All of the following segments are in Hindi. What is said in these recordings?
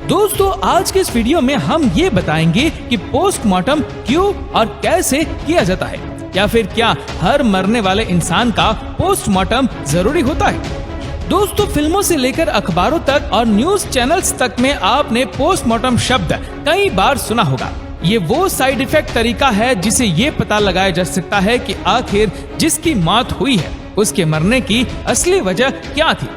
दोस्तों आज के इस वीडियो में हम ये बताएंगे कि पोस्टमार्टम क्यों और कैसे किया जाता है, या फिर क्या हर मरने वाले इंसान का पोस्टमार्टम जरूरी होता है। दोस्तों फिल्मों से लेकर अखबारों तक और न्यूज चैनल्स तक में आपने पोस्टमार्टम शब्द कई बार सुना होगा। ये वो साइड इफेक्ट तरीका है जिसे ये पता लगाया जा सकता है कि आखिर जिसकी मौत हुई है उसके मरने की असली वजह क्या थी।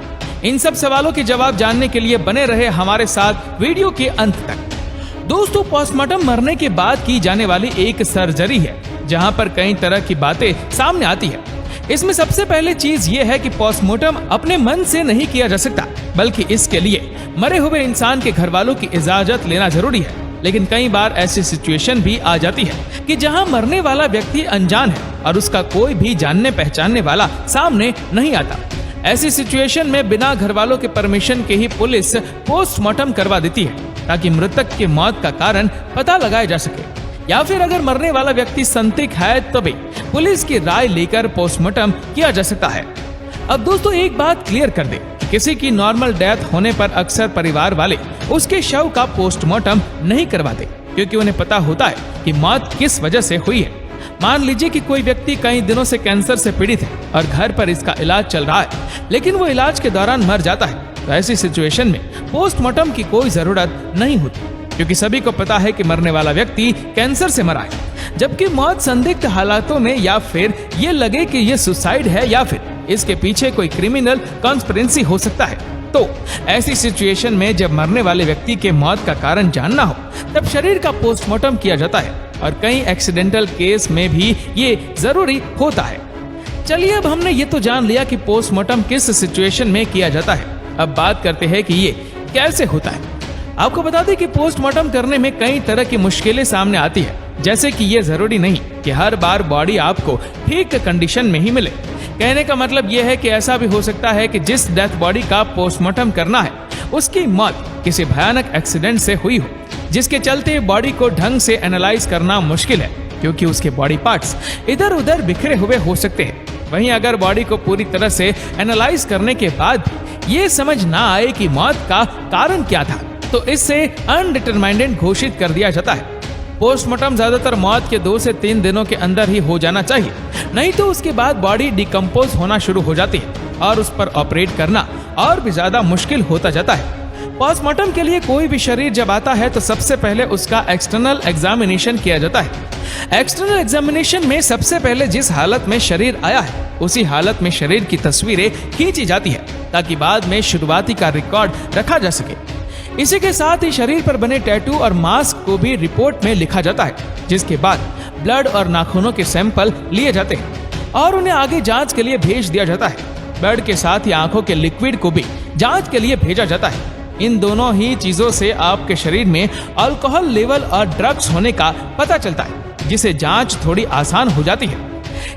इन सब सवालों के जवाब जानने के लिए बने रहे हमारे साथ वीडियो के अंत तक। दोस्तों पोस्टमार्टम मरने के बाद की जाने वाली एक सर्जरी है जहां पर कई तरह की बातें सामने आती है। इसमें सबसे पहले चीज ये है कि पोस्टमार्टम अपने मन से नहीं किया जा सकता, बल्कि इसके लिए मरे हुए इंसान के घर वालों की इजाजत लेना जरूरी है। लेकिन कई बार ऐसी सिचुएशन भी आ जाती है कि जहां मरने वाला व्यक्ति अनजान है और उसका कोई भी जानने पहचानने वाला सामने नहीं आता। ऐसी सिचुएशन में बिना घर वालों के परमिशन के ही पुलिस पोस्टमार्टम करवा देती है ताकि मृतक की मौत का कारण पता लगाया जा सके, या फिर अगर मरने वाला व्यक्ति संदिग्ध है तभी पुलिस की राय लेकर पोस्टमार्टम किया जा सकता है। अब दोस्तों एक बात क्लियर कर दे, किसी की नॉर्मल डेथ होने पर अक्सर परिवार वाले उसके शव का पोस्टमार्टम नहीं करवाते, क्योंकि उन्हें पता होता है कि मौत किस वजह से हुई है। मान लीजिए कि कोई व्यक्ति कई दिनों से कैंसर से पीड़ित है और घर पर इसका इलाज चल रहा है, लेकिन वो इलाज के दौरान मर जाता है, तो ऐसी सिचुएशन में पोस्टमार्टम की कोई जरूरत नहीं होती, क्योंकि सभी को पता है कि मरने वाला व्यक्ति कैंसर से मरा है। जबकि मौत संदिग्ध हालातों में, या फिर ये लगे कि ये सुसाइड है या फिर इसके पीछे कोई क्रिमिनल कॉन्स्पिरेसी हो सकता है, तो ऐसी सिचुएशन में जब मरने वाले व्यक्ति के मौत का कारण जानना हो तब शरीर का पोस्टमार्टम किया जाता है, और कई एक्सीडेंटल केस में भी ये जरूरी होता है। चलिए अब हमने ये तो जान लिया कि पोस्टमार्टम किस सिचुएशन में किया जाता है। अब बात करते हैं कि ये कैसे होता है। आपको बता दें कि पोस्टमार्टम करने में कई तरह की मुश्किलें सामने आती है, जैसे कि ये जरूरी नहीं कि हर बार बॉडी आपको ठीक कंडीशन में ही मिले। कहने का मतलब ये है कि ऐसा भी हो सकता है कि जिस डेथ बॉडी का पोस्टमार्टम करना है उसकी मौत किसी भयानक एक्सीडेंट से हुई हो, जिसके चलते बॉडी को ढंग से एनालाइज करना मुश्किल है, क्योंकि उसके बॉडी पार्ट्स इधर उधर बिखरे हुए हो सकते हैं। वहीं अगर बॉडी को पूरी तरह से एनालाइज करने के बाद भी ये समझ ना आए कि मौत का कारण क्या था, तो इससे अनडिटरमाइंड घोषित कर दिया जाता है। पोस्टमार्टम ज्यादातर मौत के 2 से 3 दिनों के अंदर ही हो जाना चाहिए, नहीं तो उसके बाद बॉडी डिकम्पोज होना शुरू हो जाती है और उस पर ऑपरेट करना और भी ज्यादा मुश्किल होता जाता है। पोस्टमार्टम के लिए कोई भी शरीर जब आता है तो सबसे पहले उसका एक्सटर्नल एग्जामिनेशन किया जाता है। एक्सटर्नल एग्जामिनेशन में सबसे पहले जिस हालत में शरीर आया है उसी हालत में शरीर की तस्वीरें खींची जाती है, ताकि बाद में शुरुआती का रिकॉर्ड रखा जा सके। इसी के साथ ही शरीर पर बने टैटू और मास्क को भी रिपोर्ट में लिखा जाता है, जिसके बाद ब्लड और नाखूनों के सैंपल लिए जाते हैं और उन्हें आगे जांच के लिए भेज दिया जाता है। ब्लड के साथ ही आंखों के लिक्विड को भी जांच के लिए भेजा जाता है। इन दोनों ही चीजों से आपके शरीर में अल्कोहल लेवल और ड्रग्स होने का पता चलता है, जिसे जांच थोड़ी आसान हो जाती है।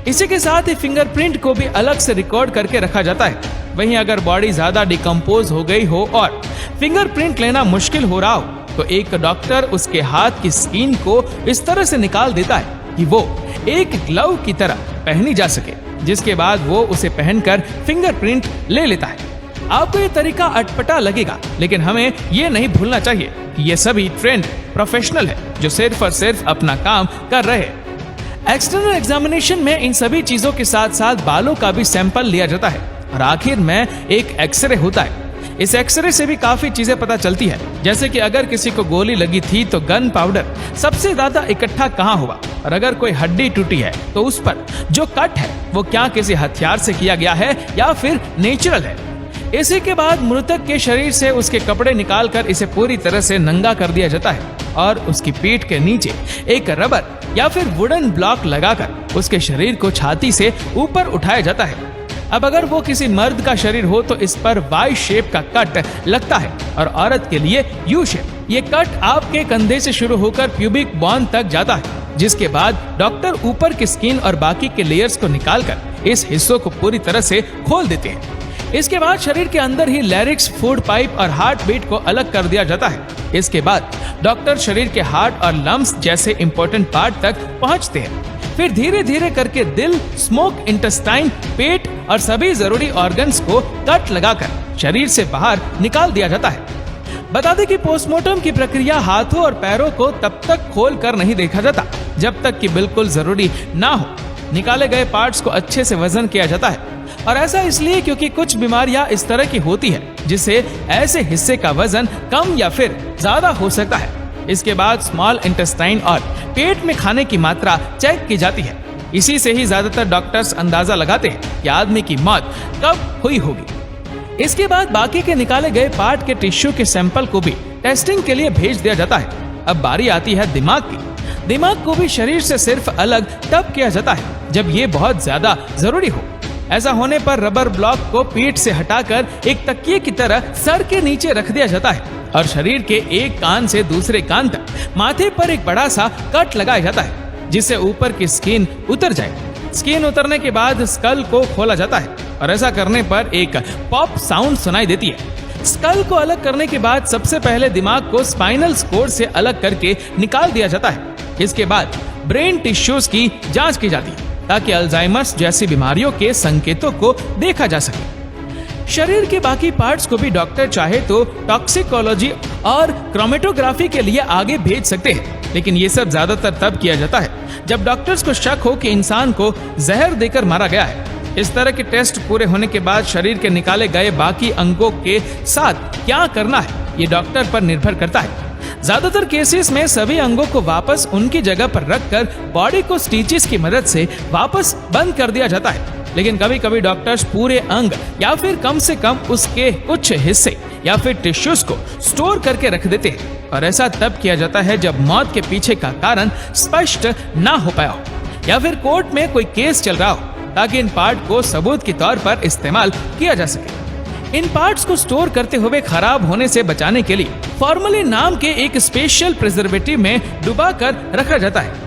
इसी के साथ ही फिंगरप्रिंट को भी अलग से रिकॉर्ड करके रखा जाता है। वहीं अगर बॉडी ज्यादा डिकम्पोज हो गई हो और फिंगरप्रिंट लेना मुश्किल हो रहा हो तो एक डॉक्टर उसके हाथ की स्किन को इस तरह से निकाल देता है कि वो एक ग्लव की तरह पहनी जा सके, जिसके बाद वो उसे पहनकर फिंगरप्रिंट ले लेता है। आपको ये तरीका अटपटा लगेगा, लेकिन हमें ये नहीं भूलना चाहिए कि ये सभी ट्रेंड प्रोफेशनल है जो सिर्फ और सिर्फ अपना काम कर रहे हैं। एक्सटर्नल एग्जामिनेशन में इन सभी चीजों के साथ साथ बालों का भी सैंपल लिया जाता है और आखिर में एक एक्सरे होता है। इस एक्सरे से भी काफी चीजें पता चलती है, जैसे कि अगर किसी को गोली लगी थी तो गन पाउडर सबसे ज्यादा इकट्ठा कहाँ हुआ, और अगर कोई हड्डी टूटी है तो उस पर जो कट है वो क्या किसी हथियार से किया गया है या फिर नेचुरल है। इसी के बाद मृतक के शरीर से उसके कपड़े निकालकर इसे पूरी तरह से नंगा कर दिया जाता है और उसकी पीठ के नीचे एक रबर या फिर वुडन ब्लॉक लगाकर उसके शरीर को छाती से ऊपर उठाया जाता है। अब अगर वो किसी मर्द का शरीर हो तो इस पर वाई शेप का कट लगता है और औरत के लिए यू शेप। ये कट आपके कंधे से शुरू होकर प्यूबिक बोन तक जाता है, जिसके बाद डॉक्टर ऊपर की स्किन और बाकी के लेयर्स को निकालकर इस हिस्सों को पूरी तरह से खोल देते हैं। इसके बाद शरीर के अंदर ही लैरिक्स, फूड पाइप और हार्ट बीट को अलग कर दिया जाता है। इसके बाद डॉक्टर शरीर के हार्ट और लंग्स जैसे इंपॉर्टेंट पार्ट तक पहुंचते हैं। फिर धीरे धीरे करके दिल, स्मोक, इंटेस्टाइन, पेट और सभी जरूरी ऑर्गन्स को कट लगाकर शरीर से बाहर निकाल दिया जाता है। बता दें कि पोस्टमार्टम की प्रक्रिया हाथों और पैरों को तब तक खोल कर नहीं देखा जाता जब तक कि बिल्कुल जरूरी ना हो। निकाले गए पार्ट्स को अच्छे से वजन किया जाता है, और ऐसा इसलिए क्योंकि कुछ बीमारियां इस तरह की होती है जिससे ऐसे हिस्से का वजन कम या फिर ज्यादा हो सकता है। इसके बाद स्मॉल इंटेस्टाइन और पेट में खाने की मात्रा चेक की जाती है। इसी से ही ज्यादातर डॉक्टर्स अंदाजा लगाते हैं कि आदमी की मौत कब हुई होगी। इसके बाद बाकी के निकाले गए पार्ट के टिश्यू के सैंपल को भी टेस्टिंग के लिए भेज दिया जाता है। अब बारी आती है दिमाग की। दिमाग को भी शरीर से सिर्फ अलग तब किया जाता है जब ये बहुत ज्यादा जरूरी हो। ऐसा होने पर रबर ब्लॉक को पीठ से हटाकर एक तकिए की तरह सर के नीचे रख दिया जाता है और शरीर के एक कान से दूसरे कान तक माथे पर एक बड़ा सा कट लगाया जाता है जिससे ऊपर की स्किन उतर जाए। स्किन उतरने के बाद स्कल को खोला जाता है और ऐसा करने पर एक पॉप साउंड सुनाई देती है। स्कल को अलग करने के बाद सबसे पहले दिमाग को स्पाइनल कोड से अलग करके निकाल दिया जाता है। इसके बाद ब्रेन टिश्यूज की जांच की जाती है ताकि अल्जाइमर्स जैसी बीमारियों के संकेतों को देखा जा सके। शरीर के बाकी पार्ट्स को भी डॉक्टर चाहे तो टॉक्सिकोलॉजी और क्रोमेटोग्राफी के लिए आगे भेज सकते हैं, लेकिन ये सब ज्यादातर तब किया जाता है जब डॉक्टर्स को शक हो कि इंसान को जहर देकर मारा गया है। इस तरह के टेस्ट पूरे होने के बाद शरीर के निकाले गए बाकी अंगों के साथ क्या करना है ये डॉक्टर पर निर्भर करता है। ज्यादातर केसेस में सभी अंगों को वापस उनकी जगह पर रखकर बॉडी को स्टिचेस की मदद से वापस बंद कर दिया जाता है, लेकिन कभी कभी डॉक्टर्स पूरे अंग या फिर कम से कम उसके कुछ हिस्से या फिर टिश्यूज को स्टोर करके रख देते हैं, और ऐसा तब किया जाता है जब मौत के पीछे का कारण स्पष्ट ना हो पाया हो या फिर कोर्ट में कोई केस चल रहा हो, ताकि इन पार्ट को सबूत के तौर पर इस्तेमाल किया जा सके। इन पार्ट्स को स्टोर करते हुए खराब होने से बचाने के लिए फॉर्मलिन नाम के एक स्पेशल प्रिजर्वेटिव में डुबा कर रखा जाता है।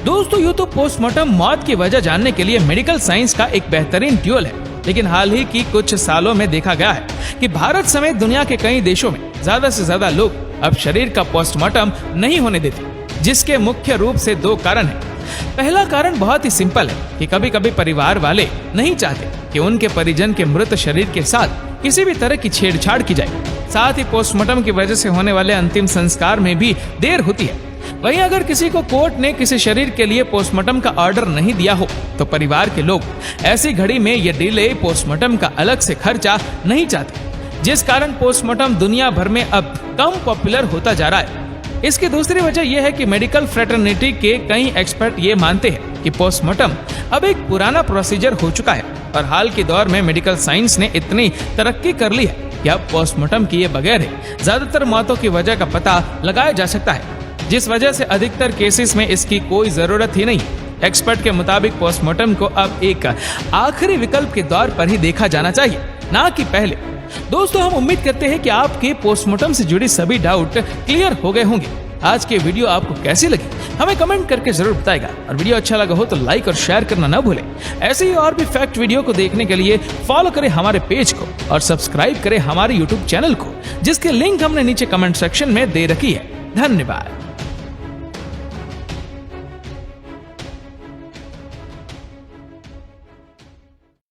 दोस्तों, यूं तो पोस्टमार्टम मौत की वजह जानने के लिए मेडिकल साइंस का एक बेहतरीन टूल है, लेकिन हाल ही की कुछ सालों में देखा गया है कि भारत समेत दुनिया के कई देशों में ज्यादा से ज्यादा लोग अब शरीर का पोस्टमार्टम नहीं होने देते, जिसके मुख्य रूप से 2 कारण हैं। पहला कारण बहुत ही सिंपल है कि कभी कभी परिवार वाले नहीं चाहते कि उनके परिजन के मृत शरीर के साथ किसी भी तरह की छेड़छाड़ की जाए। साथ ही पोस्टमार्टम की वजह से होने वाले अंतिम संस्कार में भी देर होती है। वहीं अगर किसी को कोर्ट ने किसी शरीर के लिए पोस्टमार्टम का ऑर्डर नहीं दिया हो तो परिवार के लोग ऐसी घड़ी में ये डिले पोस्टमार्टम का अलग से खर्चा नहीं चाहते, जिस कारण पोस्टमार्टम दुनिया भर में अब कम पॉपुलर होता जा रहा है। इसकी दूसरी वजह यह है कि मेडिकल फ्रेटर्निटी के कई एक्सपर्ट ये मानते हैं कि पोस्टमार्टम अब एक पुराना प्रोसीजर हो चुका है, और हाल के दौर में मेडिकल साइंस ने इतनी तरक्की कर ली है कि अब पोस्टमार्टम किए बगैर ज्यादातर मौतों की वजह का पता लगाया जा सकता है, जिस वजह से अधिकतर केसेस में इसकी कोई जरूरत ही नहीं। एक्सपर्ट के मुताबिक पोस्टमार्टम को अब एक आखिरी विकल्प के तौर पर ही देखा जाना चाहिए, ना कि पहले। दोस्तों, हम उम्मीद करते हैं कि आपके पोस्टमार्टम से जुड़ी सभी डाउट क्लियर हो गए होंगे। आज की वीडियो आपको कैसी लगी हमें कमेंट करके जरूर बताएगा, और वीडियो अच्छा लगा हो तो लाइक और शेयर करना ना भूलें। ऐसे ही और भी फैक्ट वीडियो को देखने के लिए फॉलो करें हमारे पेज को और सब्सक्राइब करें हमारे यूट्यूब चैनल को, जिसके लिंक हमने नीचे कमेंट सेक्शन में दे रखी है। धन्यवाद।